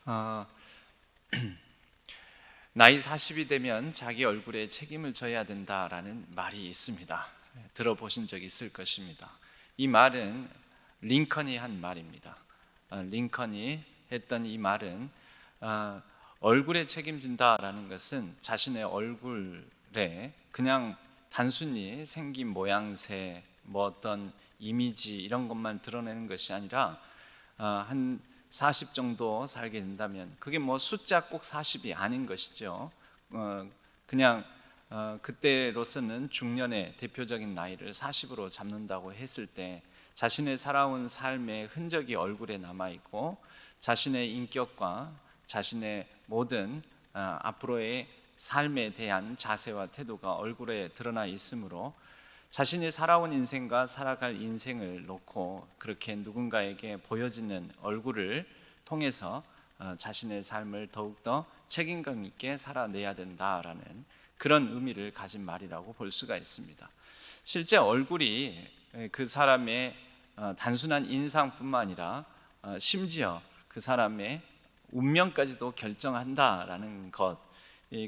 어, 나이 40이 되면 자기 얼굴에 책임을 져야 된다라는 말이 있습니다. 들어보신 적 있을 것입니다. 이 말은 링컨이 한 말입니다. 링컨이 했던 이 말은 얼굴에 책임진다라는 것은 자신의 얼굴에 그냥 단순히 생긴 모양새, 뭐 어떤 이미지 이런 것만 드러내는 것이 아니라 한 40 정도 살게 된다면 그게 뭐 숫자 꼭 40이 아닌 것이죠. 그냥 그때로서는 중년의 대표적인 나이를 40으로 잡는다고 했을 때 자신의 살아온 삶의 흔적이 얼굴에 남아있고 자신의 인격과 자신의 모든 앞으로의 삶에 대한 자세와 태도가 얼굴에 드러나 있으므로 자신이 살아온 인생과 살아갈 인생을 놓고 그렇게 누군가에게 보여지는 얼굴을 통해서 자신의 삶을 더욱더 책임감 있게 살아내야 된다라는 그런 의미를 가진 말이라고 볼 수가 있습니다. 실제 얼굴이 그 사람의 단순한 인상뿐만 아니라 심지어 그 사람의 운명까지도 결정한다라는 것,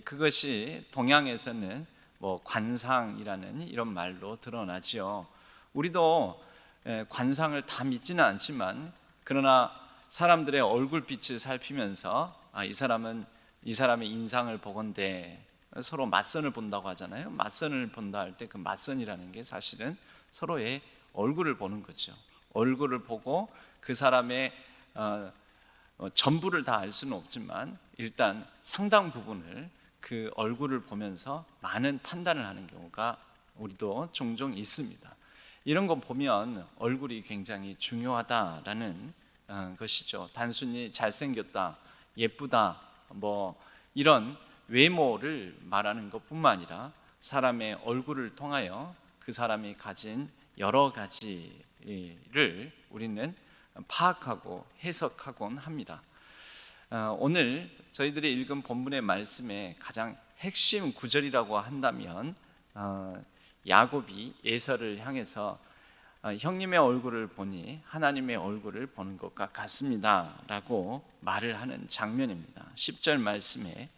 그것이 동양에서는 뭐 관상이라는 이런 말로 드러나지요. 우리도 관상을 다 믿지는 않지만 그러나 사람들의 얼굴빛을 살피면서 이 사람의 인상을 보건대 서로 맞선을 본다고 하잖아요. 맞선을 본다 할 때 그 맞선이라는 게 사실은 서로의 얼굴을 보는 거죠. 얼굴을 보고 그 사람의 전부를 다 알 수는 없지만 일단 상당 부분을 그 얼굴을 보면서 많은 판단을 하는 경우가 우리도 종종 있습니다. 이런 거 보면 얼굴이 굉장히 중요하다라는 것이죠. 단순히 잘생겼다, 예쁘다, 뭐 이런 외모를 말하는 것뿐만 아니라 사람의 얼굴을 통하여 그 사람이 가진 여러 가지를 우리는 파악하고 해석하곤 합니다. 오늘 저희들이 읽은 본문의 말씀의 가장 핵심 구절이라고 한다면 야곱이 에서를 향해서 형님의 얼굴을 보니 하나님의 얼굴을 보는 것과 같습니다 라고 말을 하는 장면입니다. 10절 말씀에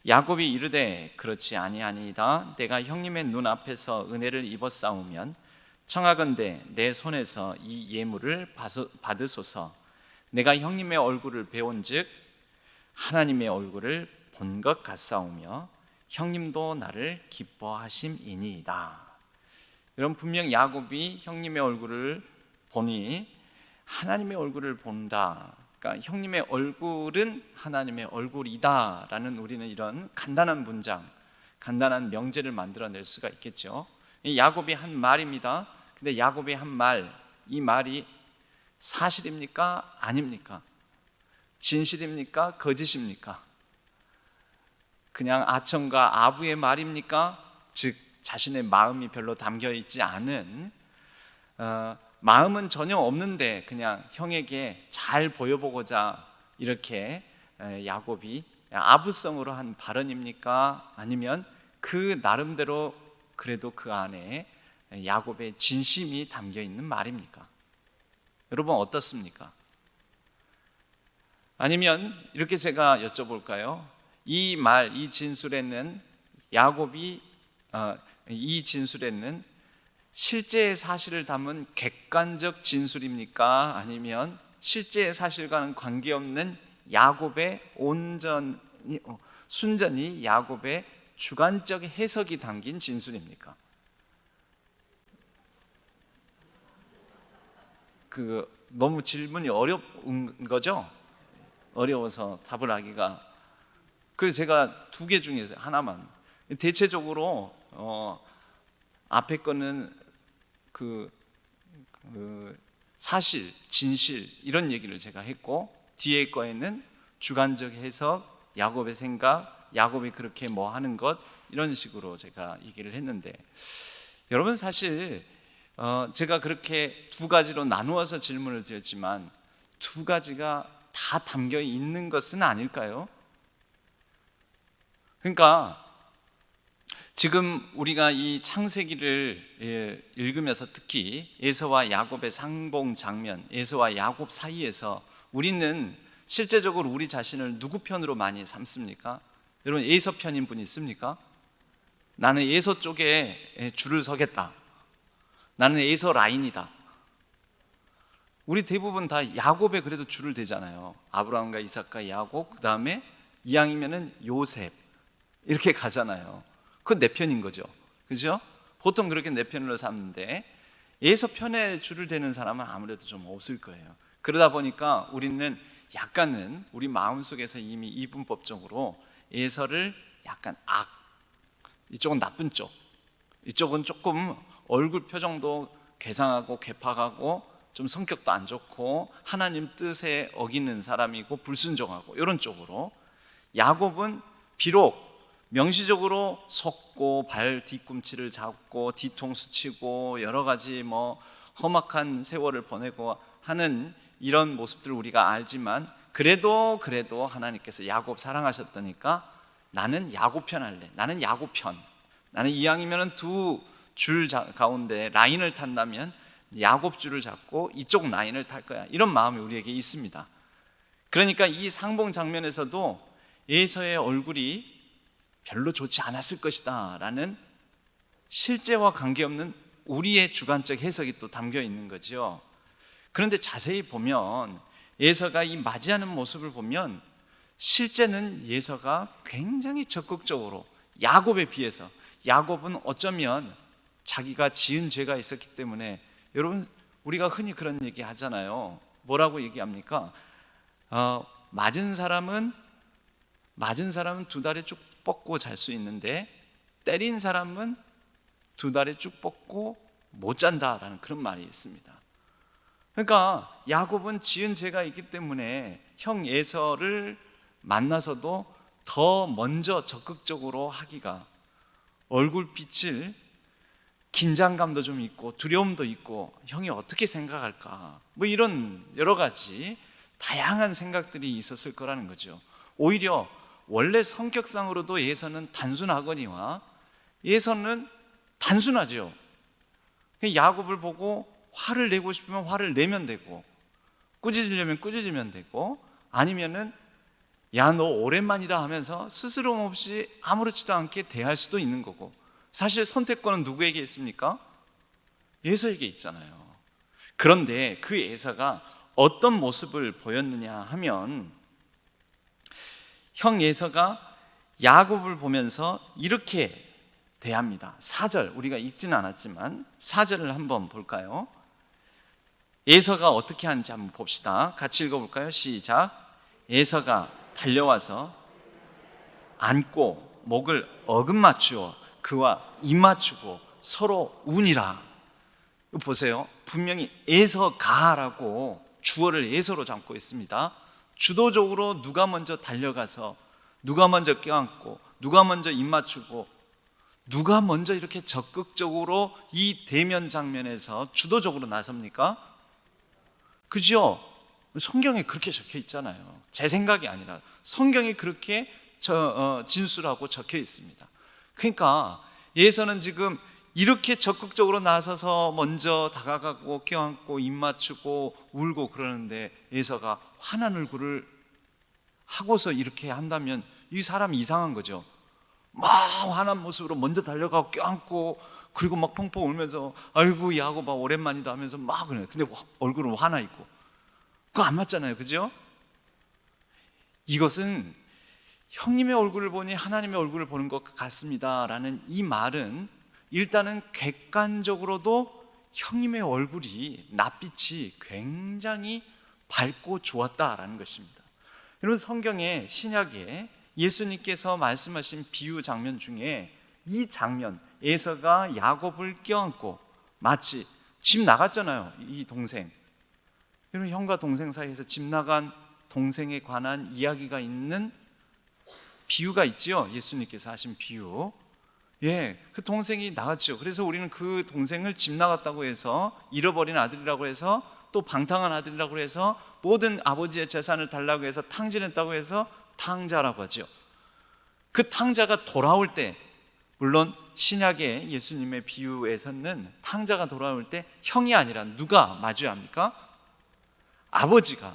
야곱이 이르되 그렇지 아니하니이다. 내가 형님의 눈앞에서 은혜를 입었사오면 청하건대 내 손에서 이 예물을 받으소서. 내가 형님의 얼굴을 배운즉 하나님의 얼굴을 본 것 같사오며 형님도 나를 기뻐하심이니이다. 여러분, 분명 야곱이 형님의 얼굴을 보니 하나님의 얼굴을 본다. 그러니까 형님의 얼굴은 하나님의 얼굴이다 라는 우리는 이런 간단한 문장, 간단한 명제를 만들어낼 수가 있겠죠. 이 야곱이 한 말입니다. 근데 야곱이 한 말, 이 말이 사실입니까? 아닙니까? 진실입니까? 거짓입니까? 그냥 아첨과 아부의 말입니까? 즉 자신의 마음이 별로 담겨 있지 않은, 마음은 전혀 없는데 그냥 형에게 잘 보여보고자 이렇게 야곱이 아부성으로 한 발언입니까? 아니면 그 나름대로 그래도 그 안에 야곱의 진심이 담겨 있는 말입니까? 여러분 어떻습니까? 아니면 이렇게 제가 여쭤볼까요? 이 말, 이 진술에는 야곱이 이 진술에는 실제의 사실을 담은 객관적 진술입니까? 아니면 실제의 사실과는 관계없는 야곱의 순전히 야곱의 주관적 해석이 담긴 진술입니까? 너무 질문이 어려운 거죠? 어려워서 답을 하기가. 그래서 제가 두 개 중에서 하나만, 대체적으로 앞에 거는 사실, 진실 이런 얘기를 제가 했고 뒤에 거에는 주관적 해석, 야곱의 생각, 야곱이 그렇게 뭐 하는 것 이런 식으로 제가 얘기를 했는데, 여러분 사실 제가 그렇게 두 가지로 나누어서 질문을 드렸지만 두 가지가 다 담겨 있는 것은 아닐까요? 그러니까 지금 우리가 이 창세기를 읽으면서 특히 에서와 야곱의 상봉 장면, 에서와 야곱 사이에서 우리는 실제적으로 우리 자신을 누구 편으로 많이 삼습니까? 여러분, 에서 편인 분 있습니까? 나는 에서 쪽에 줄을 서겠다. 나는 에서 라인이다. 우리 대부분 다 야곱에 그래도 줄을 대잖아요. 아브라함과 이삭과 야곱, 그 다음에 이왕이면은 요셉, 이렇게 가잖아요. 그건 내 편인 거죠. 그죠? 보통 그렇게 내 편으로 삼는데 에서 편에 줄을 대는 사람은 아무래도 좀 없을 거예요. 그러다 보니까 우리는 약간은 우리 마음속에서 이미 이분법적으로 에서를 약간 이쪽은 나쁜 쪽, 이쪽은 조금 얼굴 표정도 괴상하고 괴팍하고 좀 성격도 안 좋고 하나님 뜻에 어기는 사람이고 불순종하고 이런 쪽으로, 야곱은 비록 명시적으로 속고 발 뒤꿈치를 잡고 뒤통수 치고 여러 가지 험악한 세월을 보내고 하는 이런 모습들을 우리가 알지만 그래도 하나님께서 야곱 사랑하셨다니까 나는 야곱 편 할래. 나는 야곱 편. 나는 이왕이면 두 줄 가운데 라인을 탄다면 야곱 줄을 잡고 이쪽 라인을 탈 거야. 이런 마음이 우리에게 있습니다. 그러니까 이 상봉 장면에서도 에서의 얼굴이 별로 좋지 않았을 것이다 라는 실제와 관계없는 우리의 주관적 해석이 또 담겨 있는 거죠. 그런데 자세히 보면 에서가 이 맞이하는 모습을 보면 실제는 에서가 굉장히 적극적으로 야곱에 비해서, 야곱은 어쩌면 자기가 지은 죄가 있었기 때문에, 여러분 우리가 흔히 그런 얘기 하잖아요. 뭐라고 얘기합니까? 맞은 사람은 두 다리 쭉 뻗고 잘 수 있는데 때린 사람은 두 다리 쭉 뻗고 못 잔다라는 그런 말이 있습니다. 그러니까 야곱은 지은 죄가 있기 때문에 형 에서를 만나서도 더 먼저 적극적으로 하기가, 얼굴빛을 긴장감도 좀 있고 두려움도 있고 형이 어떻게 생각할까 이런 여러 가지 다양한 생각들이 있었을 거라는 거죠. 오히려 원래 성격상으로도 에서는 단순하거니와 에서는 단순하죠. 야곱을 보고 화를 내고 싶으면 화를 내면 되고, 꾸짖으려면 꾸짖으면 되고, 아니면은 야 너 오랜만이다 하면서 스스럼 없이 아무렇지도 않게 대할 수도 있는 거고, 사실 선택권은 누구에게 있습니까? 에서에게 있잖아요. 그런데 그 에서가 어떤 모습을 보였느냐 하면, 형 에서가 야곱을 보면서 이렇게 대합니다. 4절, 우리가 읽지는 않았지만 4절을 한번 볼까요? 에서가 어떻게 하는지 한번 봅시다. 같이 읽어볼까요? 시작. 에서가 달려와서 안고 목을 어긋맞추어 그와 입맞추고 서로 우니라. 보세요. 분명히 에서가라고 주어를 에서로 잡고 있습니다. 주도적으로 누가 먼저 달려가서 누가 먼저 껴안고 누가 먼저 입맞추고 누가 먼저 이렇게 적극적으로 이 대면 장면에서 주도적으로 나섭니까? 그죠? 성경에 그렇게 적혀 있잖아요. 제 생각이 아니라 성경이 그렇게 진술하고 적혀 있습니다. 그러니까 에서는 지금 이렇게 적극적으로 나서서 먼저 다가가고 껴안고 입맞추고 울고 그러는데, 에서가 화난 얼굴을 하고서 이렇게 한다면 이 사람이 이상한 거죠. 막 화난 모습으로 먼저 달려가고 껴안고 그리고 막 펑펑 울면서 아이고 야곱아 오랜만이다 하면서 막 그래요. 근데 얼굴은 화나 있고, 그거 안 맞잖아요. 그죠? 이것은 형님의 얼굴을 보니 하나님의 얼굴을 보는 것 같습니다 라는 이 말은 일단은 객관적으로도 형님의 얼굴이 낯빛이 굉장히 밝고 좋았다라는 것입니다. 여러분, 성경의 신약에 예수님께서 말씀하신 비유 장면 중에 이 장면, 에서가 야곱을 껴안고, 마치 집 나갔잖아요. 이 동생, 여러분 형과 동생 사이에서 집 나간 동생에 관한 이야기가 있는 비유가 있죠. 예수님께서 하신 비유. 그 동생이 나갔죠. 그래서 우리는 그 동생을 집 나갔다고 해서, 잃어버린 아들이라고 해서, 또 방탕한 아들이라고 해서, 모든 아버지의 재산을 달라고 해서 탕진했다고 해서 탕자라고 하죠. 그 탕자가 돌아올 때, 물론 신약의 예수님의 비유에서는 탕자가 돌아올 때 형이 아니라 누가 마주합니까? 아버지가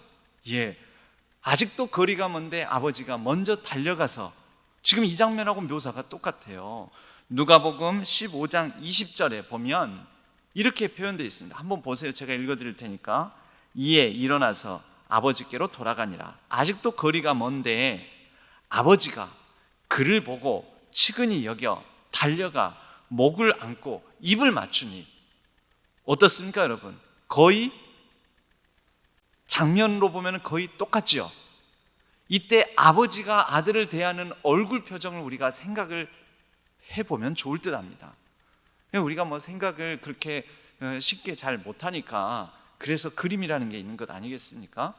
아직도 거리가 먼데 아버지가 먼저 달려가서, 지금 이 장면하고 묘사가 똑같아요. 누가복음 15장 20절에 보면 이렇게 표현되어 있습니다. 한번 보세요. 제가 읽어드릴 테니까. 이에 일어나서 아버지께로 돌아가니라. 아직도 거리가 먼데 아버지가 그를 보고 측은히 여겨 달려가 목을 안고 입을 맞추니, 어떻습니까 여러분? 거의 장면으로 보면 거의 똑같죠. 이때 아버지가 아들을 대하는 얼굴 표정을 우리가 생각을 해보면 좋을 듯 합니다. 우리가 뭐 생각을 그렇게 쉽게 잘 못하니까 그래서 그림이라는 게 있는 것 아니겠습니까?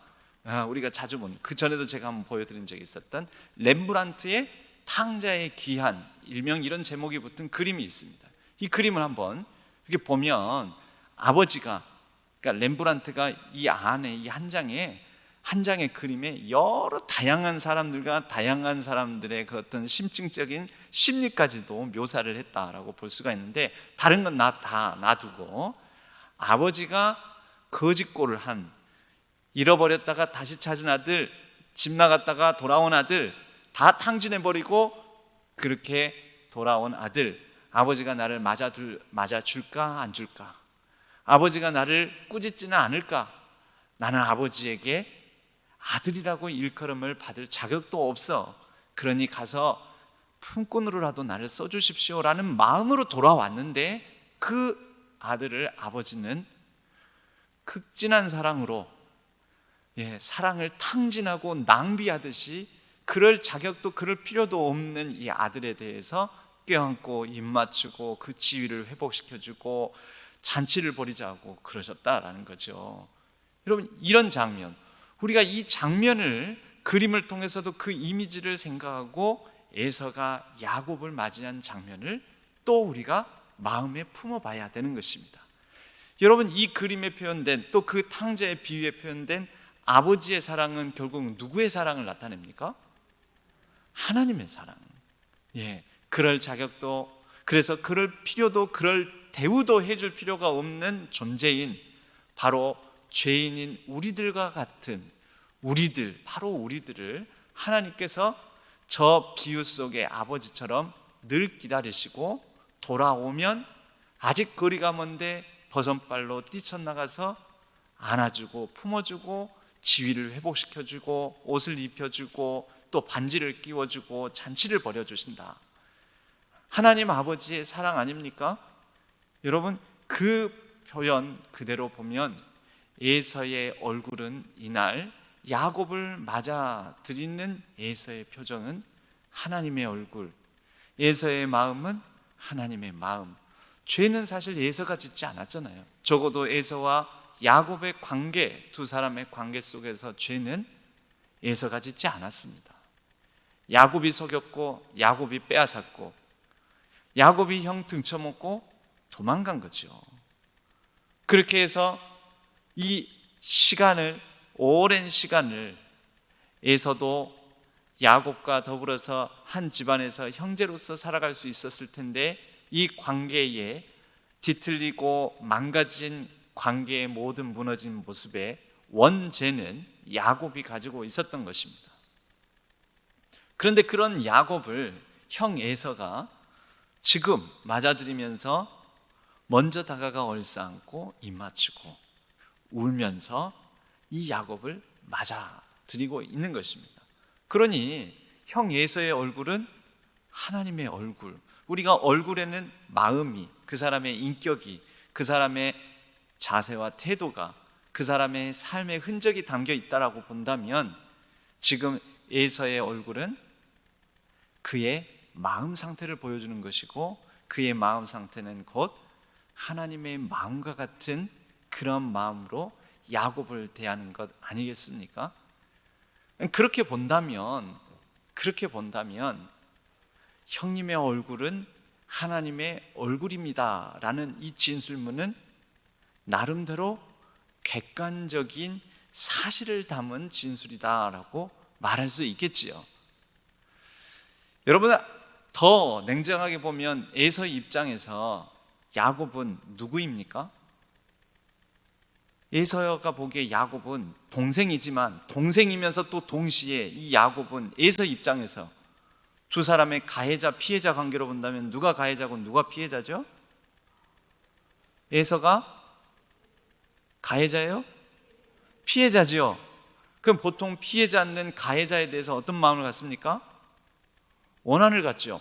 우리가 자주 본, 그 전에도 제가 한번 보여드린 적이 있었던 렘브란트의 탕자의 귀한, 일명 이런 제목이 붙은 그림이 있습니다. 이 그림을 한번 이렇게 보면 아버지가, 그러니까 렘브란트가 이 안에 이 한 장의 그림에 여러 다양한 사람들과 다양한 사람들의 그 어떤 심층적인 심리까지도 묘사를 했다라고 볼 수가 있는데, 다른 건 다 놔두고 아버지가 거짓골을 한, 잃어버렸다가 다시 찾은 아들, 집 나갔다가 돌아온 아들, 다 탕진해버리고 그렇게 돌아온 아들, 아버지가 나를 맞아줄까 안 줄까? 아버지가 나를 꾸짖지는 않을까? 나는 아버지에게 아들이라고 일컬음을 받을 자격도 없어. 그러니 가서 품꾼으로라도 나를 써주십시오라는 마음으로 돌아왔는데, 그 아들을 아버지는 극진한 사랑으로, 사랑을 탕진하고 낭비하듯이 그럴 자격도 그럴 필요도 없는 이 아들에 대해서 껴안고 입 맞추고 그 지위를 회복시켜주고 잔치를 벌이자고 그러셨다라는 거죠. 여러분, 이런 장면, 우리가 이 장면을, 그림을 통해서도 그 이미지를 생각하고 에서가 야곱을 맞이한 장면을 또 우리가 마음에 품어봐야 되는 것입니다. 여러분, 이 그림에 표현된, 또 그 탕자의 비유에 표현된 아버지의 사랑은 결국 누구의 사랑을 나타냅니까? 하나님의 사랑. 그럴 자격도, 그래서 그럴 필요도, 그럴 대우도 해줄 필요가 없는 존재인, 바로 죄인인 우리들과 같은 바로 우리들을 하나님께서 저 비유 속의 아버지처럼 늘 기다리시고, 돌아오면 아직 거리가 먼데 버선발로 뛰쳐나가서 안아주고 품어주고 지위를 회복시켜주고 옷을 입혀주고 또 반지를 끼워주고 잔치를 벌여주신다. 하나님 아버지의 사랑 아닙니까? 여러분, 그 표현 그대로 보면 에서의 얼굴은 이날 야곱을 맞아들이는 에서의 표정은 하나님의 얼굴, 에서의 마음은 하나님의 마음. 죄는 사실 에서가 짓지 않았잖아요. 적어도 에서와 야곱의 관계, 두 사람의 관계 속에서 죄는 에서가 짓지 않았습니다. 야곱이 속였고 야곱이 빼앗았고 야곱이 형 등쳐먹고 도망간 거죠. 그렇게 해서 이 시간을, 오랜 시간을 에서도 야곱과 더불어서 한 집안에서 형제로서 살아갈 수 있었을 텐데, 이 관계에 뒤틀리고 망가진 관계의 모든 무너진 모습에 원죄는 야곱이 가지고 있었던 것입니다. 그런데 그런 야곱을 형 에서가 지금 맞아들이면서 먼저 다가가 얼싸안고 입 맞추고 울면서 이 야곱을 맞아들이고 있는 것입니다. 그러니 형 에서의 얼굴은 하나님의 얼굴, 우리가 얼굴에는 마음이, 그 사람의 인격이, 그 사람의 자세와 태도가, 그 사람의 삶의 흔적이 담겨 있다라고 본다면, 지금 에서의 얼굴은 그의 마음 상태를 보여주는 것이고, 그의 마음 상태는 곧 하나님의 마음과 같은 그런 마음으로 야곱을 대하는 것 아니겠습니까? 그렇게 본다면 형님의 얼굴은 하나님의 얼굴입니다 라는 이 진술문은 나름대로 객관적인 사실을 담은 진술이다라고 말할 수 있겠지요. 여러분, 더 냉정하게 보면 에서 입장에서 야곱은 누구입니까? 에서가 보기에 야곱은 동생이지만 동생이면서 또 동시에 이 야곱은 에서 입장에서 두 사람의 가해자 피해자 관계로 본다면 누가 가해자고 누가 피해자죠? 에서가 가해자예요? 피해자지요. 그럼 보통 피해자는 가해자에 대해서 어떤 마음을 갖습니까? 원한을 갖죠.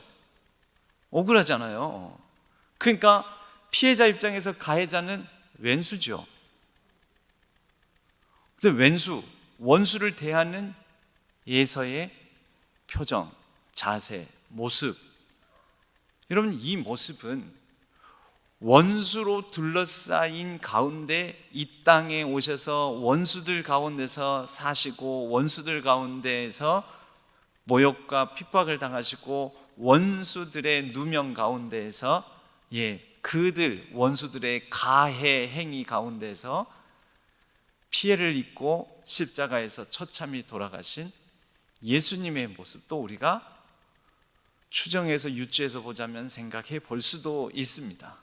억울하잖아요. 그러니까 피해자 입장에서 가해자는 왼수죠. 근데 원수를 대하는 에서의 표정, 자세, 모습, 여러분 이 모습은 원수로 둘러싸인 가운데 이 땅에 오셔서 원수들 가운데서 사시고 원수들 가운데에서 모욕과 핍박을 당하시고 원수들의 누명 가운데에서 그들 원수들의 가해 행위 가운데서 피해를 입고 십자가에서 처참히 돌아가신 예수님의 모습도 우리가 추정해서 유추해서 보자면 생각해 볼 수도 있습니다.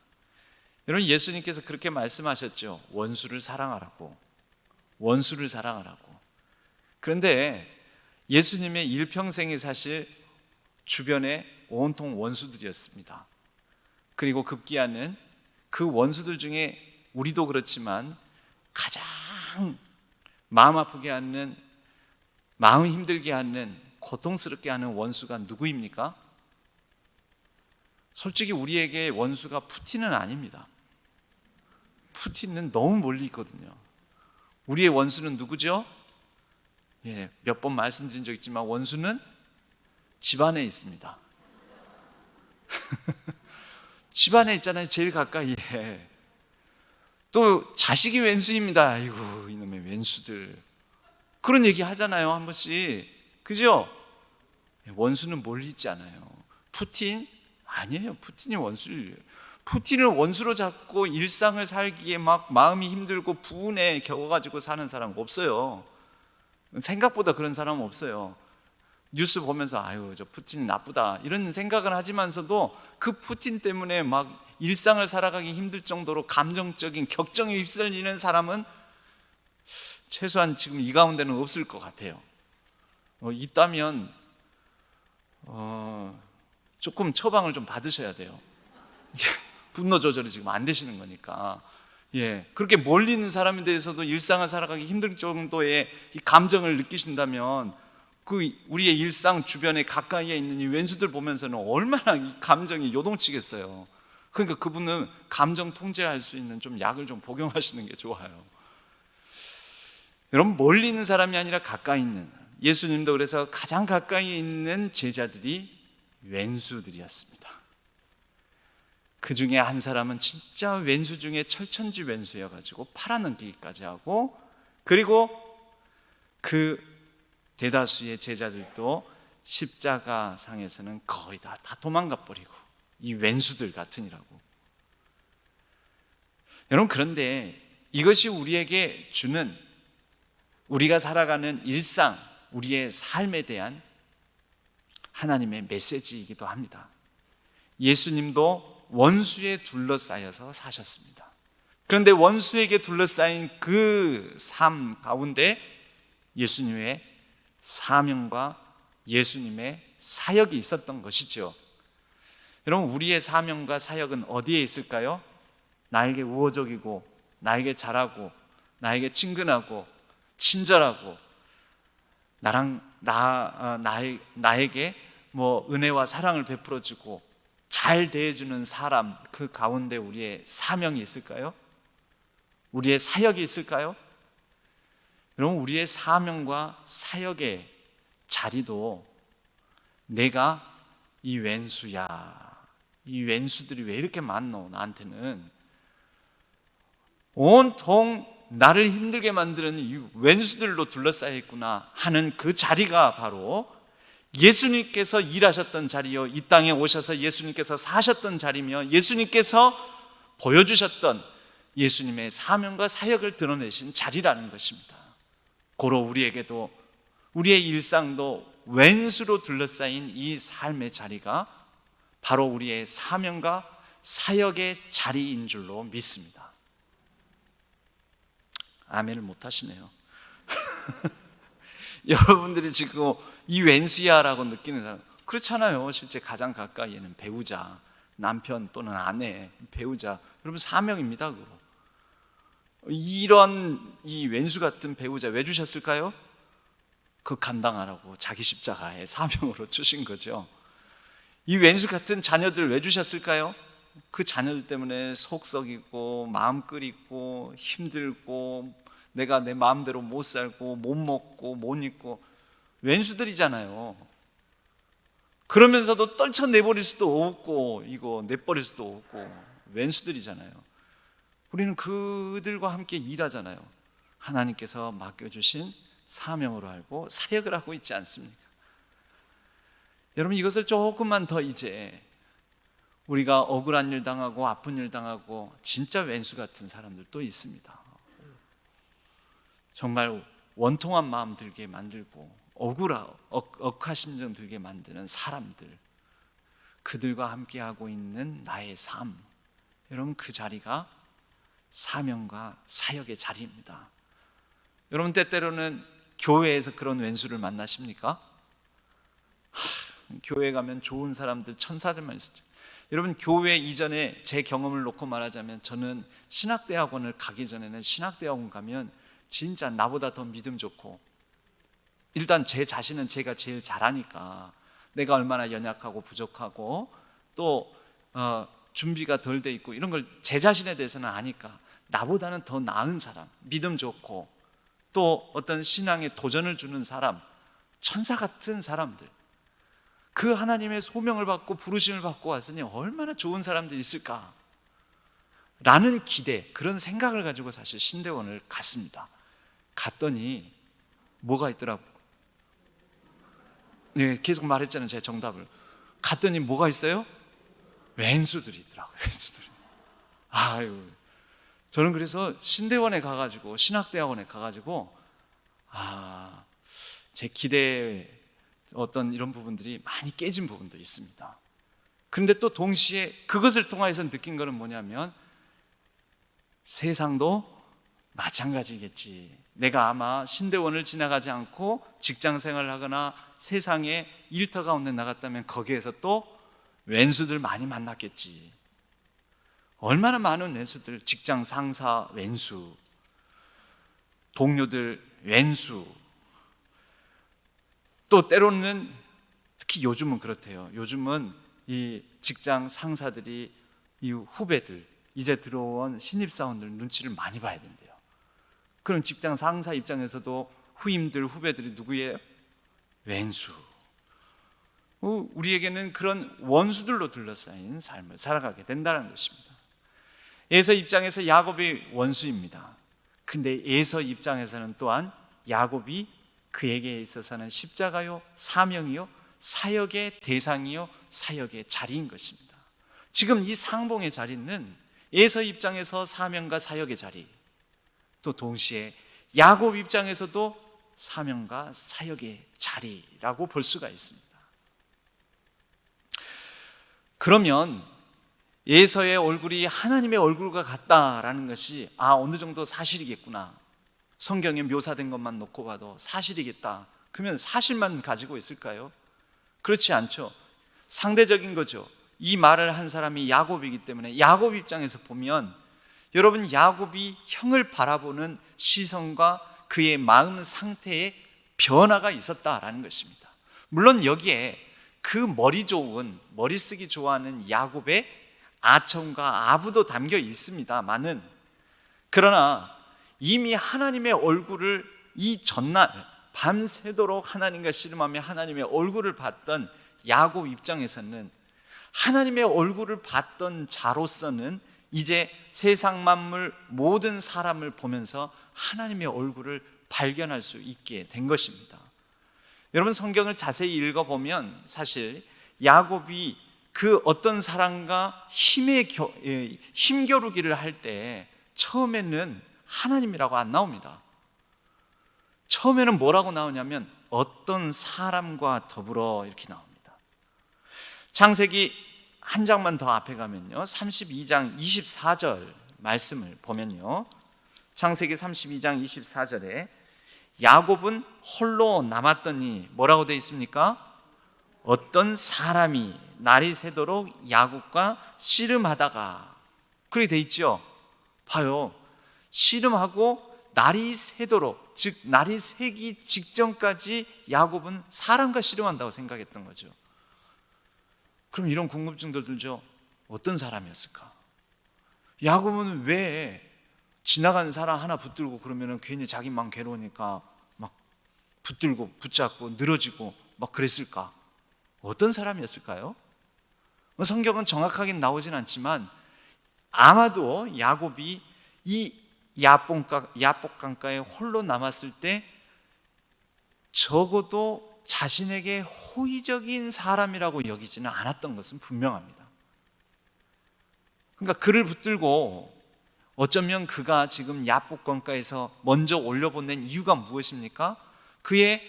여러분 예수님께서 그렇게 말씀하셨죠. 원수를 사랑하라고. 원수를 사랑하라고. 그런데 예수님의 일평생이 사실 주변에 온통 원수들이었습니다. 그리고 급기야는 그 원수들 중에 우리도 그렇지만 가장 마음 아프게 하는, 마음 힘들게 하는, 고통스럽게 하는 원수가 누구입니까? 솔직히 우리에게 원수가 푸틴은 아닙니다. 푸틴은 너무 멀리 있거든요. 우리의 원수는 누구죠? 몇 번 말씀드린 적 있지만 원수는 집안에 있습니다. 집안에 있잖아요. 제일 가까이에. 또 자식이 왼수입니다. 아이고 이놈의 왼수들. 그런 얘기 하잖아요. 한 번씩. 그죠? 원수는 멀리 있지 않아요. 푸틴? 아니에요. 푸틴이 원수예요. 푸틴을 원수로 잡고 일상을 살기에 막 마음이 힘들고 부운에 겨워가지고 사는 사람 없어요. 생각보다 그런 사람은 없어요. 뉴스 보면서 아유 저 푸틴이 나쁘다 이런 생각을 하지만서도 그 푸틴 때문에 막 일상을 살아가기 힘들 정도로 감정적인 격정에 휩쓸리는 사람은 최소한 지금 이 가운데는 없을 것 같아요. 있다면 조금 처방을 좀 받으셔야 돼요. 분노 조절이 지금 안 되시는 거니까. 그렇게 몰리는 사람에 대해서도 일상을 살아가기 힘들 정도의 이 감정을 느끼신다면 그 우리의 일상 주변에 가까이에 있는 이 왼수들 보면서는 얼마나 이 감정이 요동치겠어요. 그러니까 그분은 감정 통제할 수 있는 좀 약을 좀 복용하시는 게 좋아요. 여러분 멀리 있는 사람이 아니라 가까이 있는 사람. 예수님도 그래서 가장 가까이 있는 제자들이 왼수들이었습니다. 그 중에 한 사람은 진짜 왼수 중에 철천지 왼수여가지고 팔아넘기기까지 하고, 그리고 그 대다수의 제자들도 십자가 상에서는 거의 다 도망가 버리고 이 왼수들 같으니라고. 여러분 그런데 이것이 우리에게 주는, 우리가 살아가는 일상, 우리의 삶에 대한 하나님의 메시지이기도 합니다. 예수님도 원수에 둘러싸여서 사셨습니다. 그런데 원수에게 둘러싸인 그 삶 가운데 예수님의 사명과 예수님의 사역이 있었던 것이죠. 여러분 우리의 사명과 사역은 어디에 있을까요? 나에게 우호적이고 나에게 잘하고 나에게 친근하고 친절하고 나에게 은혜와 사랑을 베풀어주고 잘 대해주는 사람, 그 가운데 우리의 사명이 있을까요? 우리의 사역이 있을까요? 여러분 우리의 사명과 사역의 자리도 내가 이 왼수야, 이 왼수들이 왜 이렇게 많노 나한테는, 온통 나를 힘들게 만드는 이 왼수들로 둘러싸여 있구나 하는 그 자리가 바로 예수님께서 일하셨던 자리요, 이 땅에 오셔서 예수님께서 사셨던 자리며 예수님께서 보여주셨던 예수님의 사명과 사역을 드러내신 자리라는 것입니다. 고로 우리에게도 우리의 일상도 왼수로 둘러싸인 이 삶의 자리가 바로 우리의 사명과 사역의 자리인 줄로 믿습니다. 아멘을 못 하시네요. 여러분들이 지금 이 왼수야라고 느끼는 사람, 그렇잖아요. 실제 가장 가까이에는 배우자, 남편 또는 아내, 배우자, 여러분 사명입니다. 그거. 이런 이 왼수 같은 배우자 왜 주셨을까요? 그 감당하라고 자기 십자가의 사명으로 주신 거죠. 이 왼수 같은 자녀들 왜 주셨을까요? 그 자녀들 때문에 속 썩이고 마음 끓이고 힘들고 내가 내 마음대로 못 살고 못 먹고 못 입고 왼수들이잖아요. 그러면서도 떨쳐내버릴 수도 없고 이거 내버릴 수도 없고 왼수들이잖아요. 우리는 그들과 함께 일하잖아요. 하나님께서 맡겨주신 사명으로 알고 사역을 하고 있지 않습니까? 여러분, 이것을 조금만 더 이제 우리가 억울한 일 당하고 아픈 일 당하고 진짜 왼수 같은 사람들도 있습니다. 정말 원통한 마음 들게 만들고 억하심정 들게 만드는 사람들, 그들과 함께하고 있는 나의 삶, 여러분 그 자리가 사명과 사역의 자리입니다. 여러분 때때로는 교회에서 그런 왼수를 만나십니까? 교회 가면 좋은 사람들, 천사들만 있었죠. 여러분 교회 이전에 제 경험을 놓고 말하자면 저는 신학대학원을 가기 전에는 신학대학원 가면 진짜 나보다 더 믿음 좋고 일단 제 자신은 제가 제일 잘하니까 내가 얼마나 연약하고 부족하고 또 준비가 덜 돼 있고 이런 걸 제 자신에 대해서는 아니까 나보다는 더 나은 사람, 믿음 좋고 또 어떤 신앙에 도전을 주는 사람, 천사 같은 사람들, 그 하나님의 소명을 받고 부르심을 받고 왔으니 얼마나 좋은 사람들이 있을까 라는 기대, 그런 생각을 가지고 사실 신대원을 갔습니다. 갔더니 뭐가 있더라고요. 네, 계속 말했잖아요. 제 정답을. 갔더니 뭐가 있어요? 왼수들이 있더라고요. 왼수들이. 아유, 저는 그래서 신대원에 가가지고 신학대학원에 가가지고 제 기대에 어떤 이런 부분들이 많이 깨진 부분도 있습니다. 그런데 또 동시에 그것을 통해서 느낀 것은 뭐냐면 세상도 마찬가지겠지. 내가 아마 신대원을 지나가지 않고 직장 생활을 하거나 세상에 일터 가운데 나갔다면 거기에서 또 왼수들 많이 만났겠지. 얼마나 많은 왼수들, 직장 상사 왼수, 동료들 왼수, 또 때로는 특히 요즘은 그렇대요. 요즘은 이 직장 상사들이 이 후배들, 이제 들어온 신입사원들 눈치를 많이 봐야 된대요. 그럼 직장 상사 입장에서도 후임들, 후배들이 누구예요? 왼수. 우리에게는 그런 원수들로 둘러싸인 삶을 살아가게 된다는 것입니다. 에서 입장에서 야곱이 원수입니다. 근데 에서 입장에서는 또한 야곱이 그에게 있어서는 십자가요, 사명이요, 사역의 대상이요, 사역의 자리인 것입니다. 지금 이 상봉의 자리는 에서 입장에서 사명과 사역의 자리, 또 동시에 야곱 입장에서도 사명과 사역의 자리라고 볼 수가 있습니다. 그러면 에서의 얼굴이 하나님의 얼굴과 같다라는 것이 어느 정도 사실이겠구나, 성경에 묘사된 것만 놓고 봐도 사실이겠다, 그러면 사실만 가지고 있을까요? 그렇지 않죠. 상대적인 거죠. 이 말을 한 사람이 야곱이기 때문에 야곱 입장에서 보면 여러분, 야곱이 형을 바라보는 시선과 그의 마음 상태에 변화가 있었다라는 것입니다. 물론 여기에 그 머리 쓰기 좋아하는 야곱의 아첨과 아부도 담겨 있습니다만은, 그러나 이미 하나님의 얼굴을 이 전날 밤새도록 하나님과 씨름하며 하나님의 얼굴을 봤던 야곱 입장에서는 하나님의 얼굴을 봤던 자로서는 이제 세상 만물 모든 사람을 보면서 하나님의 얼굴을 발견할 수 있게 된 것입니다. 여러분, 성경을 자세히 읽어보면 사실 야곱이 그 어떤 사람과 힘겨루기를 할 때 처음에는 하나님이라고 안 나옵니다. 처음에는 뭐라고 나오냐면 어떤 사람과 더불어 이렇게 나옵니다. 창세기 한 장만 더 앞에 가면요, 32장 24절 말씀을 보면요, 창세기 32장 24절에 야곱은 홀로 남았더니 뭐라고 되어 있습니까? 어떤 사람이 날이 새도록 야곱과 씨름하다가, 그렇게 되어 있죠. 봐요, 씨름하고 날이 새도록, 즉 날이 새기 직전까지 야곱은 사람과 씨름한다고 생각했던 거죠. 그럼 이런 궁금증도 들죠. 어떤 사람이었을까? 야곱은 왜 지나가는 사람 하나 붙들고 그러면 괜히 자기 마음 괴로우니까 막 붙들고 붙잡고 늘어지고 막 그랬을까? 어떤 사람이었을까요? 성경은 정확하게 나오진 않지만 아마도 야곱이 이 야복 강가에 홀로 남았을 때 적어도 자신에게 호의적인 사람이라고 여기지는 않았던 것은 분명합니다. 그러니까 그를 붙들고 어쩌면 그가 지금 야복 강가에서 먼저 올려보낸 이유가 무엇입니까? 그의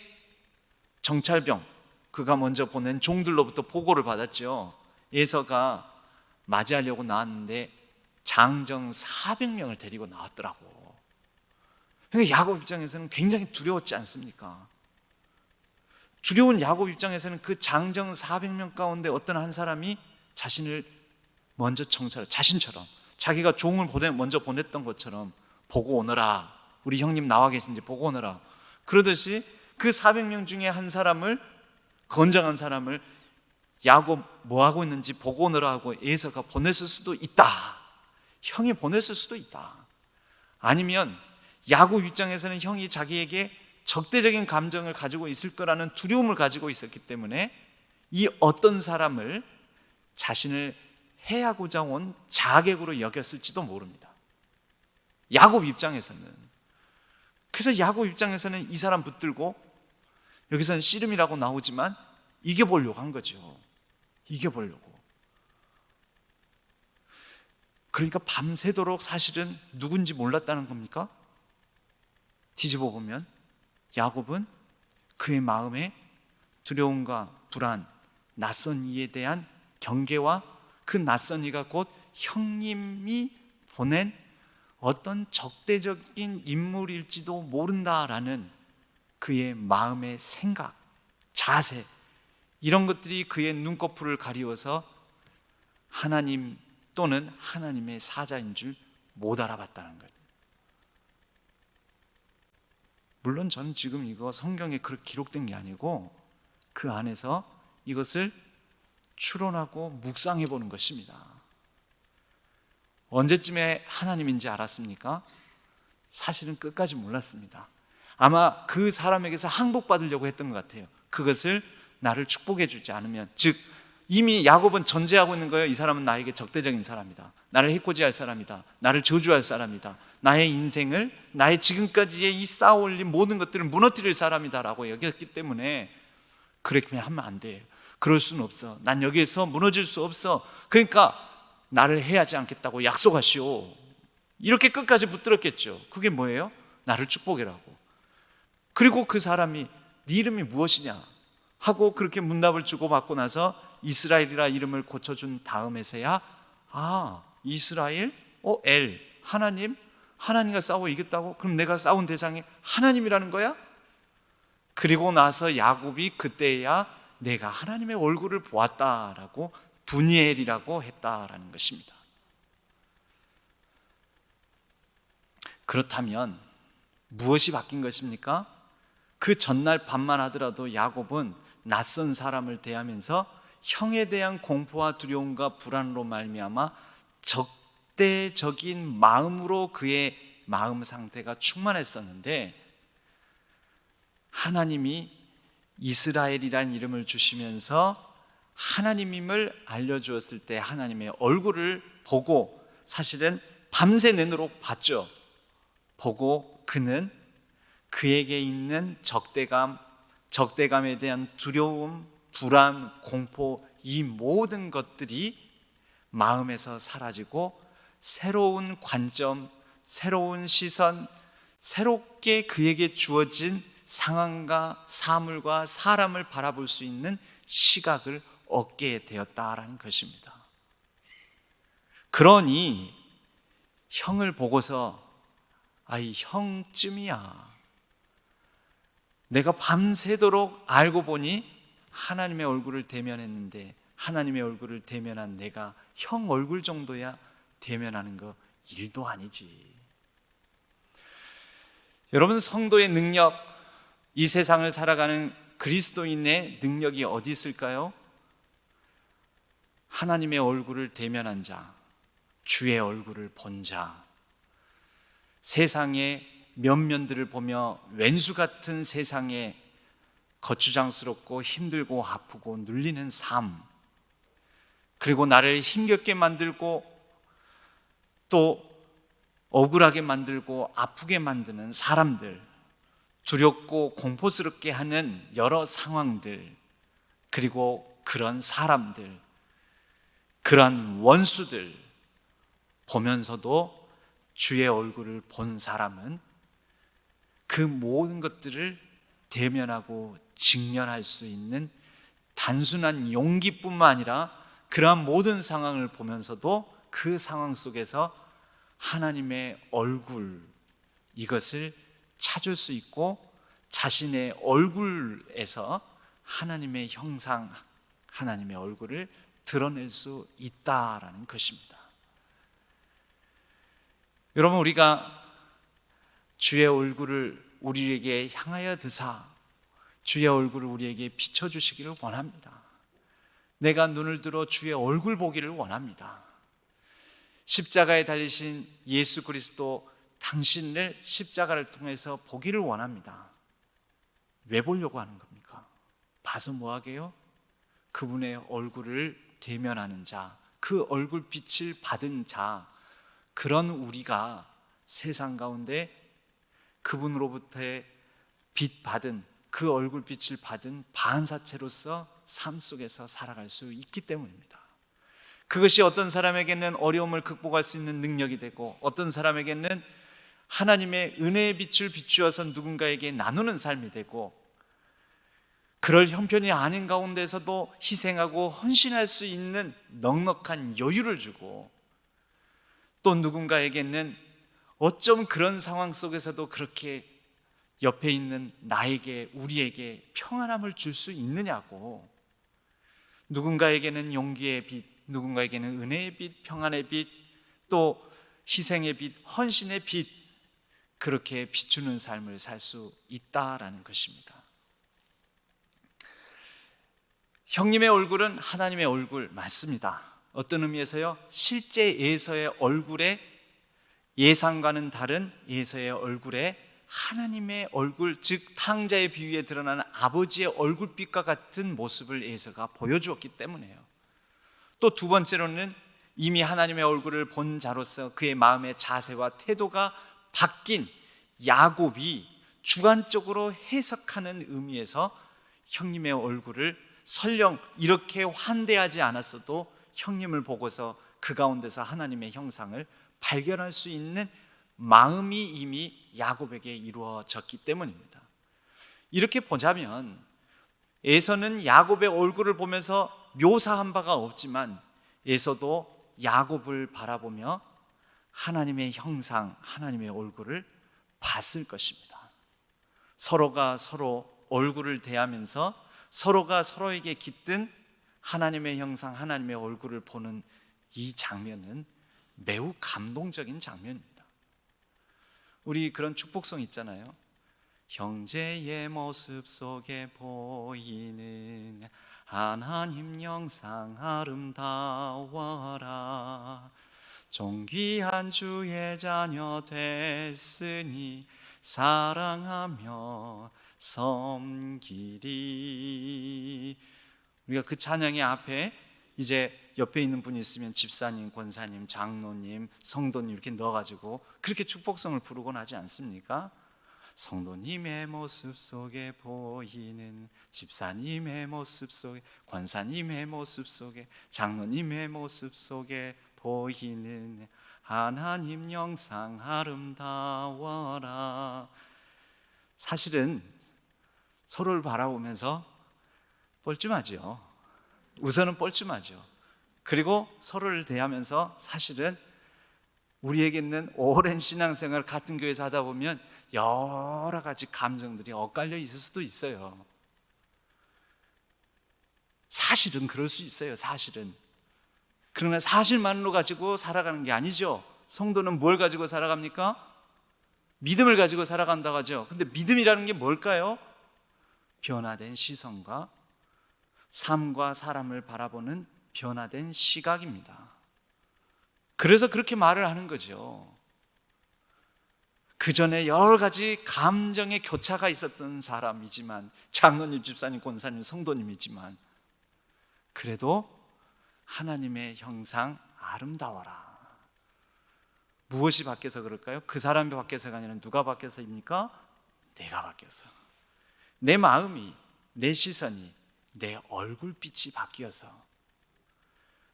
정찰병, 그가 먼저 보낸 종들로부터 보고를 받았죠. 에서가 맞이하려고 나왔는데 장정 400명을 데리고 나왔더라고. 그러니까 야곱 입장에서는 굉장히 두려웠지 않습니까? 두려운 야곱 입장에서는 그 장정 400명 가운데 어떤 한 사람이 자신을 먼저 자신처럼 자기가 종을 먼저 보냈던 것처럼 보고 오너라, 우리 형님 나와 계신지 보고 오너라, 그러듯이 그 400명 중에 한 사람을, 건장한 사람을 야곱 뭐하고 있는지 보고 오너라 하고 에서가 보냈을 수도 있다. 형이 보냈을 수도 있다. 아니면 야곱 입장에서는 형이 자기에게 적대적인 감정을 가지고 있을 거라는 두려움을 가지고 있었기 때문에 이 어떤 사람을 자신을 해하고자 온 자객으로 여겼을지도 모릅니다. 야곱 입장에서는. 그래서 야곱 입장에서는 이 사람 붙들고, 여기서는 씨름이라고 나오지만 이겨보려고 한 거죠. 이겨보려고. 그러니까 밤새도록 사실은 누군지 몰랐다는 겁니까? 뒤집어 보면 야곱은 그의 마음에 두려움과 불안, 낯선 이에 대한 경계와 그 낯선 이가 곧 형님이 보낸 어떤 적대적인 인물일지도 모른다라는 그의 마음의 생각, 자세, 이런 것들이 그의 눈꺼풀을 가리워서 하나님 또는 하나님의 사자인 줄 못 알아봤다는 거예요. 물론 저는 지금 이거 성경에 그렇게 기록된 게 아니고 그 안에서 이것을 추론하고 묵상해 보는 것입니다. 언제쯤에 하나님인지 알았습니까? 사실은 끝까지 몰랐습니다. 아마 그 사람에게서 항복받으려고 했던 것 같아요. 그것을 나를 축복해 주지 않으면, 즉 이미 야곱은 전제하고 있는 거예요. 이 사람은 나에게 적대적인 사람이다, 나를 해코지할 사람이다, 나를 저주할 사람이다, 나의 인생을, 나의 지금까지의 이 쌓아올린 모든 것들을 무너뜨릴 사람이다 라고 여겼기 때문에 그렇게 하면 안 돼, 그럴 수는 없어, 난 여기에서 무너질 수 없어, 그러니까 나를 해하지 않겠다고 약속하시오, 이렇게 끝까지 붙들었겠죠. 그게 뭐예요? 나를 축복해라고. 그리고 그 사람이 네 이름이 무엇이냐 하고 그렇게 문답을 주고받고 나서 이스라엘이라 이름을 고쳐준 다음에서야 이스라엘? 엘, 하나님? 하나님과 싸워 이겼다고? 그럼 내가 싸운 대상이 하나님이라는 거야? 그리고 나서 야곱이 그때야 내가 하나님의 얼굴을 보았다라고 분이엘이라고 했다라는 것입니다. 그렇다면 무엇이 바뀐 것입니까? 그 전날 밤만 하더라도 야곱은 낯선 사람을 대하면서 형에 대한 공포와 두려움과 불안으로 말미암아 적대적인 마음으로 그의 마음 상태가 충만했었는데, 하나님이 이스라엘이라는 이름을 주시면서 하나님임을 알려주었을 때 하나님의 얼굴을 보고, 사실은 밤새 내도록 봤죠. 보고 그는 그에게 있는 적대감에 대한 두려움, 불안, 공포, 이 모든 것들이 마음에서 사라지고 새로운 관점, 새로운 시선, 새롭게 그에게 주어진 상황과 사물과 사람을 바라볼 수 있는 시각을 얻게 되었다라는 것입니다. 그러니 형을 보고서 아이 형쯤이야. 내가 밤새도록 알고 보니 하나님의 얼굴을 대면했는데 하나님의 얼굴을 대면한 내가 형 얼굴 정도야 대면하는 거 일도 아니지. 여러분, 성도의 능력, 이 세상을 살아가는 그리스도인의 능력이 어디 있을까요? 하나님의 얼굴을 대면한 자, 주의 얼굴을 본 자, 세상의 면면들을 보며 왼수 같은 세상에 거추장스럽고 힘들고 아프고 눌리는 삶, 그리고 나를 힘겹게 만들고 또 억울하게 만들고 아프게 만드는 사람들, 두렵고 공포스럽게 하는 여러 상황들, 그리고 그런 사람들, 그런 원수들 보면서도 주의 얼굴을 본 사람은 그 모든 것들을 대면하고 직면할 수 있는 단순한 용기뿐만 아니라 그러한 모든 상황을 보면서도 그 상황 속에서 하나님의 얼굴, 이것을 찾을 수 있고 자신의 얼굴에서 하나님의 형상, 하나님의 얼굴을 드러낼 수 있다라는 것입니다. 여러분, 우리가 주의 얼굴을 우리에게 향하여 드사 주의 얼굴을 우리에게 비춰주시기를 원합니다. 내가 눈을 들어 주의 얼굴 보기를 원합니다. 십자가에 달리신 예수 그리스도, 당신을 십자가를 통해서 보기를 원합니다. 왜 보려고 하는 겁니까? 봐서 뭐 하게요? 그분의 얼굴을 대면하는 자, 그 얼굴 빛을 받은 자, 그런 우리가 세상 가운데 그분으로부터의 빛 받은, 그 얼굴 빛을 받은 반사체로서 삶 속에서 살아갈 수 있기 때문입니다. 그것이 어떤 사람에게는 어려움을 극복할 수 있는 능력이 되고, 어떤 사람에게는 하나님의 은혜의 빛을 비추어서 누군가에게 나누는 삶이 되고, 그럴 형편이 아닌 가운데서도 희생하고 헌신할 수 있는 넉넉한 여유를 주고, 또 누군가에게는 어쩜 그런 상황 속에서도 그렇게 옆에 있는 나에게, 우리에게 평안함을 줄 수 있느냐고. 누군가에게는 용기의 빛, 누군가에게는 은혜의 빛, 평안의 빛, 또 희생의 빛, 헌신의 빛, 그렇게 비추는 삶을 살 수 있다라는 것입니다. 형님의 얼굴은 하나님의 얼굴 맞습니다. 어떤 의미에서요? 실제 예서의 얼굴에, 예상과는 다른 예서의 얼굴에 하나님의 얼굴, 즉 탕자의 비유에 드러나는 아버지의 얼굴빛과 같은 모습을 예서가 보여주었기 때문에요. 또 두 번째로는 이미 하나님의 얼굴을 본 자로서 그의 마음의 자세와 태도가 바뀐 야곱이 주관적으로 해석하는 의미에서 형님의 얼굴을 설령 이렇게 환대하지 않았어도 형님을 보고서 그 가운데서 하나님의 형상을 발견할 수 있는 마음이 이미 야곱에게 이루어졌기 때문입니다. 이렇게 보자면 에서는 야곱의 얼굴을 보면서 묘사한 바가 없지만 에서도 야곱을 바라보며 하나님의 형상, 하나님의 얼굴을 봤을 것입니다. 서로가 서로 얼굴을 대하면서 서로가 서로에게 깃든 하나님의 형상, 하나님의 얼굴을 보는 이 장면은 매우 감동적인 장면입니다. 우리 그런 축복송 있잖아요. 형제의 모습 속에 보이는 하나님 형상 아름다워라. 존귀한 주의 자녀 됐으니 사랑하며 섬기리. 우리가 그 찬양의 앞에 이제 옆에 있는 분이 있으면 집사님, 권사님, 장로님, 성도님 이렇게 넣어가지고 그렇게 축복성을 부르곤 하지 않습니까? 성도님의 모습 속에 보이는, 집사님의 모습 속에, 권사님의 모습 속에, 장로님의 모습 속에 보이는 하나님 형상 아름다워라. 사실은 서로를 바라보면서 뻘쭘하죠. 우선은 뻘쭘하죠. 그리고 서로를 대하면서 사실은 우리에게는 오랜 신앙생활 같은 교회에서 하다 보면 여러 가지 감정들이 엇갈려 있을 수도 있어요. 사실은 그럴 수 있어요. 사실은. 그러나 사실만으로 가지고 살아가는 게 아니죠. 성도는 뭘 가지고 살아갑니까? 믿음을 가지고 살아간다고 하죠. 근데 믿음이라는 게 뭘까요? 변화된 시선과 삶과 사람을 바라보는 변화된 시각입니다. 그래서 그렇게 말을 하는 거죠. 그 전에 여러 가지 감정의 교차가 있었던 사람이지만, 장로님, 집사님, 권사님, 성도님이지만 그래도 하나님의 형상 아름다워라. 무엇이 바뀌어서 그럴까요? 그 사람이 바뀌어서가 아니라 누가 바뀌어서입니까? 내가 바뀌어서. 내 마음이, 내 시선이, 내 얼굴빛이 바뀌어서,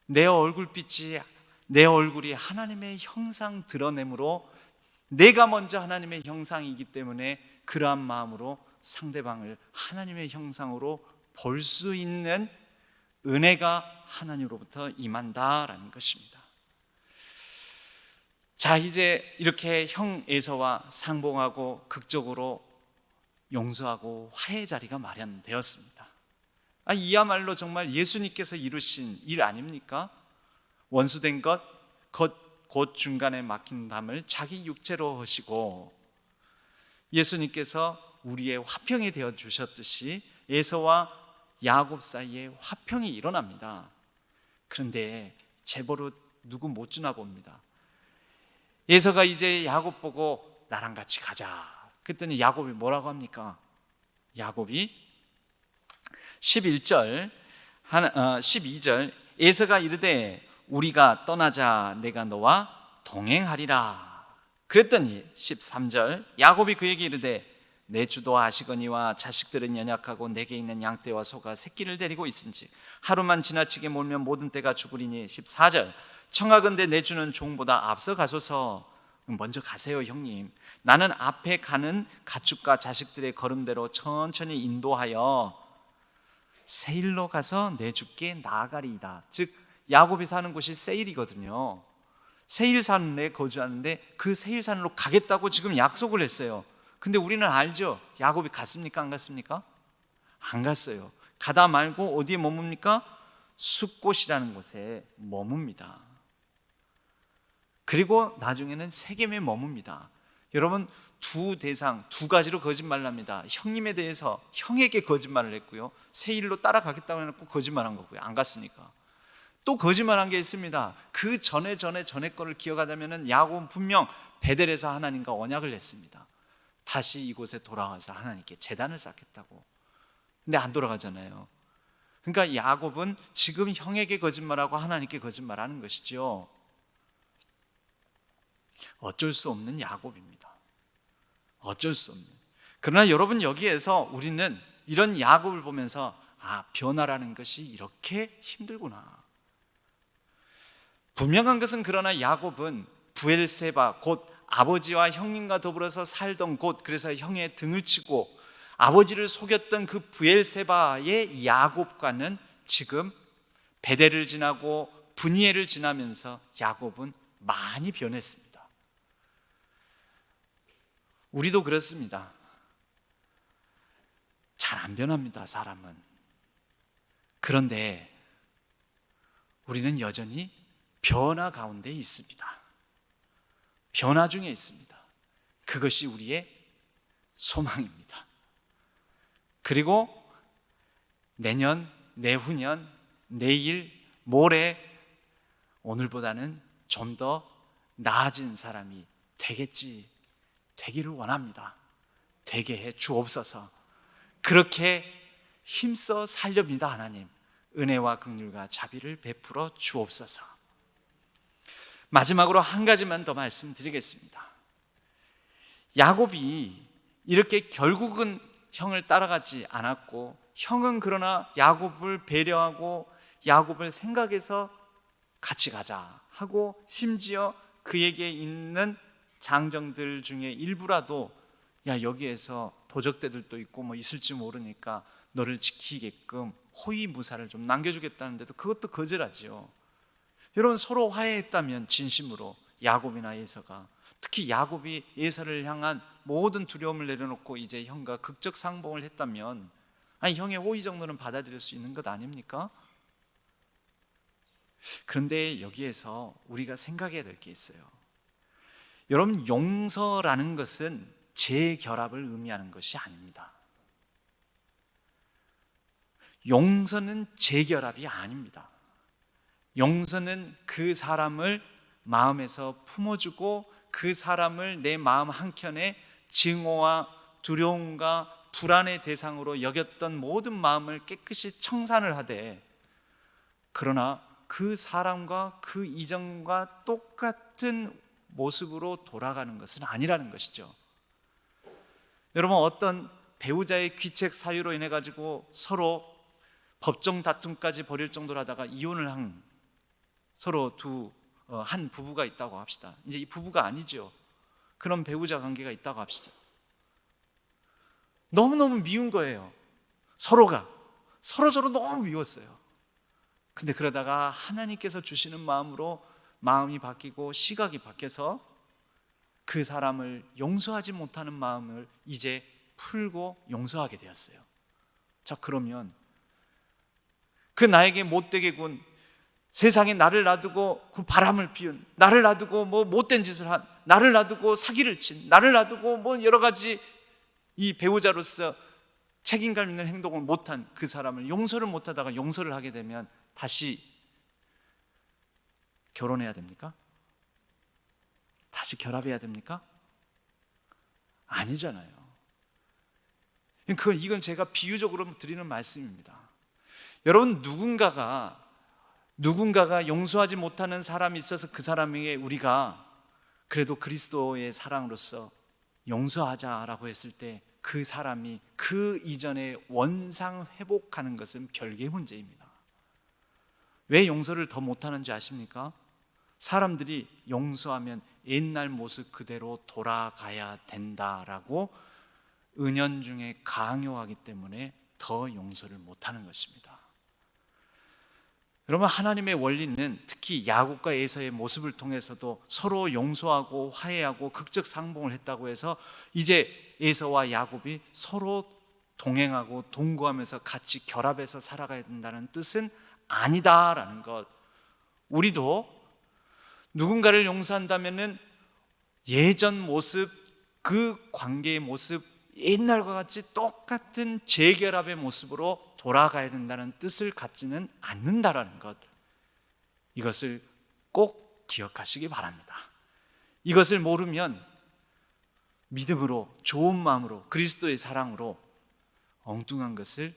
내 얼굴빛이, 내 얼굴이 하나님의 형상 드러내므로 내가 먼저 하나님의 형상이기 때문에 그러한 마음으로 상대방을 하나님의 형상으로 볼 수 있는 은혜가 하나님으로부터 임한다라는 것입니다. 자, 이제 이렇게 형 에서와 상봉하고 극적으로 용서하고 화해 자리가 마련되었습니다. 이야말로 정말 예수님께서 이루신 일 아닙니까? 원수된 것, 곧 중간에 막힌 담을 자기 육체로 하시고, 예수님께서 우리의 화평이 되어 주셨듯이 에서와 야곱 사이에 화평이 일어납니다. 그런데 제버릇 누구 못 주나 봅니다. 에서가 이제 야곱 보고 나랑 같이 가자. 그랬더니 야곱이 뭐라고 합니까? 야곱이 11절, 12절, 에서가 이르되 우리가 떠나자, 내가 너와 동행하리라. 그랬더니 13절, 야곱이 그에게 이르되 내 주도 아시거니와 자식들은 연약하고 내게 있는 양떼와 소가 새끼를 데리고 있은지 하루만 지나치게 몰면 모든 떼가 죽으리니. 14절, 청하건대 내 주는 종보다 앞서 가소서. 먼저 가세요 형님. 나는 앞에 가는 가축과 자식들의 걸음대로 천천히 인도하여 세일로 가서 내 주께 나아가리이다. 즉 야곱이 사는 곳이 세일이거든요. 세일산에 거주하는데 그 세일산으로 가겠다고 지금 약속을 했어요. 근데 우리는 알죠? 야곱이 갔습니까? 안 갔습니까? 안 갔어요. 가다 말고 어디에 머뭅니까? 숫곳이라는 곳에 머뭅니다. 그리고 나중에는 세겜에 머뭅니다. 여러분, 두 가지로 거짓말을 합니다. 형님에 대해서 형에게 거짓말을 했고요, 세일로 따라가겠다고 해놓고 거짓말한 거고요. 안 갔으니까. 또 거짓말한 게 있습니다. 그 전에 거를 기억하자면 야곱은 분명 베델에서 하나님과 언약을 했습니다. 다시 이곳에 돌아와서 하나님께 제단을 쌓겠다고. 근데 안 돌아가잖아요. 그러니까 야곱은 지금 형에게 거짓말하고 하나님께 거짓말하는 것이죠. 어쩔 수 없는 야곱입니다. 어쩔 수 없는. 그러나 여러분, 여기에서 우리는 이런 야곱을 보면서 변화라는 것이 이렇게 힘들구나. 분명한 것은, 그러나 야곱은 부엘세바, 곧 아버지와 형님과 더불어서 살던 곳, 그래서 형의 등을 치고 아버지를 속였던 그 부엘세바의 야곱과는 지금 베델을 지나고 브니엘을 지나면서 야곱은 많이 변했습니다. 우리도 그렇습니다. 잘 안 변합니다, 사람은. 그런데 우리는 여전히 변화 가운데 있습니다. 변화 중에 있습니다. 그것이 우리의 소망입니다. 그리고 내년, 내후년, 내일, 모레, 오늘보다는 좀 더 나아진 사람이 되기를 원합니다. 되게 해 주옵소서. 그렇게 힘써 살렵니다. 하나님, 은혜와 긍휼과 자비를 베풀어 주옵소서. 마지막으로 한 가지만 더 말씀드리겠습니다. 야곱이 이렇게 결국은 형을 따라가지 않았고, 형은 그러나 야곱을 배려하고 야곱을 생각해서 같이 가자 하고, 심지어 그에게 있는 장정들 중에 일부라도 여기에서 도적대들도 있고 있을지 모르니까 너를 지키게끔 호위무사를 좀 남겨주겠다는데도 그것도 거절하지요. 여러분, 서로 화해했다면 진심으로 야곱이나 에서가, 특히 야곱이 에서를 향한 모든 두려움을 내려놓고 이제 형과 극적 상봉을 했다면, 아니 형의 호의 정도는 받아들일 수 있는 것 아닙니까? 그런데 여기에서 우리가 생각해야 될 게 있어요. 여러분, 용서라는 것은 재결합을 의미하는 것이 아닙니다. 용서는 재결합이 아닙니다. 용서는 그 사람을 마음에서 품어주고 그 사람을 내 마음 한켠에 증오와 두려움과 불안의 대상으로 여겼던 모든 마음을 깨끗이 청산을 하되, 그러나 그 사람과 그 이전과 똑같은 모습으로 돌아가는 것은 아니라는 것이죠. 여러분, 어떤 배우자의 귀책 사유로 인해 가지고 서로 법정 다툼까지 벌일 정도로 하다가 이혼을 한 서로 한 부부가 있다고 합시다. 이제 이 부부가 아니죠. 그런 배우자 관계가 있다고 합시다. 너무너무 미운 거예요. 서로가 서로 너무 미웠어요. 근데 그러다가 하나님께서 주시는 마음으로 마음이 바뀌고 시각이 바뀌어서 그 사람을 용서하지 못하는 마음을 이제 풀고 용서하게 되었어요. 자, 그러면 그 나에게 못되게 군, 세상에 나를 놔두고 그 바람을 피운, 나를 놔두고 뭐 못된 짓을 한, 나를 놔두고 사기를 친, 나를 놔두고 뭐 여러 가지 이 배우자로서 책임감 있는 행동을 못한 그 사람을 용서를 못하다가 용서를 하게 되면 다시 결혼해야 됩니까? 다시 결합해야 됩니까? 아니잖아요. 이건 제가 비유적으로 드리는 말씀입니다. 여러분, 누군가가 용서하지 못하는 사람이 있어서 그 사람에게 우리가 그래도 그리스도의 사랑으로서 용서하자라고 했을 때 그 사람이 그 이전에 원상 회복하는 것은 별개의 문제입니다. 왜 용서를 더 못하는지 아십니까? 사람들이 용서하면 옛날 모습 그대로 돌아가야 된다라고 은연중에 강요하기 때문에 더 용서를 못하는 것입니다. 여러분, 하나님의 원리는 특히 야곱과 에서의 모습을 통해서도 서로 용서하고 화해하고 극적 상봉을 했다고 해서 이제 에서와 야곱이 서로 동행하고 동거하면서 같이 결합해서 살아가야 된다는 뜻은 아니다라는 것. 우리도 누군가를 용서한다면은 예전 모습, 그 관계의 모습, 옛날과 같이 똑같은 재결합의 모습으로 돌아가야 된다는 뜻을 갖지는 않는다라는 것, 이것을 꼭 기억하시기 바랍니다. 이것을 모르면 믿음으로, 좋은 마음으로, 그리스도의 사랑으로 엉뚱한 것을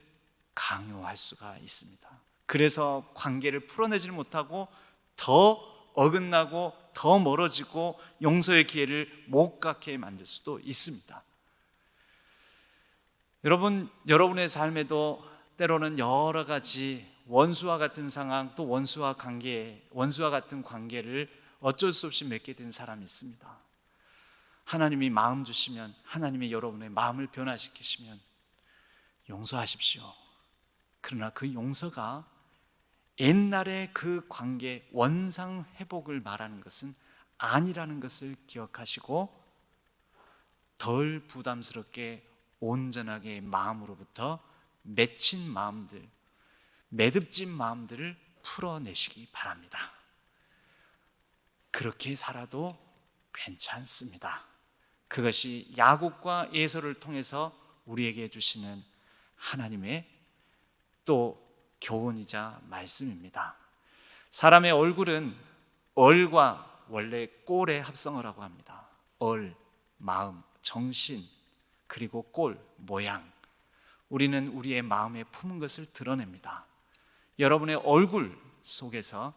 강요할 수가 있습니다. 그래서 관계를 풀어내지 못하고 더 어긋나고 더 멀어지고 용서의 기회를 못 갖게 만들 수도 있습니다. 여러분의 삶에도 때로는 여러 가지 원수와 같은 상황, 또 원수와 같은 관계를 어쩔 수 없이 맺게 된 사람이 있습니다. 하나님이 마음 주시면, 하나님이 여러분의 마음을 변화시키시면 용서하십시오. 그러나 그 용서가 옛날의 그 관계 원상 회복을 말하는 것은 아니라는 것을 기억하시고 덜 부담스럽게 온전하게 마음으로부터 맺힌 마음들, 매듭진 마음들을 풀어내시기 바랍니다. 그렇게 살아도 괜찮습니다. 그것이 야곱과 에서를 통해서 우리에게 주시는 하나님의 또 교훈이자 말씀입니다. 사람의 얼굴은 얼과 원래 꼴의 합성어라고 합니다. 얼, 마음, 정신, 그리고 꼴, 모양. 우리는 우리의 마음에 품은 것을 드러냅니다. 여러분의 얼굴 속에서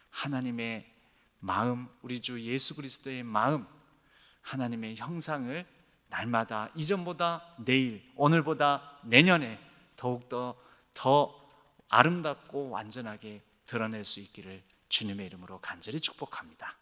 하나님의 마음, 우리 주 예수 그리스도의 마음, 하나님의 형상을 날마다 이전보다 내일, 오늘보다 내년에 더욱더 더 아름답고 완전하게 드러낼 수 있기를 주님의 이름으로 간절히 축복합니다.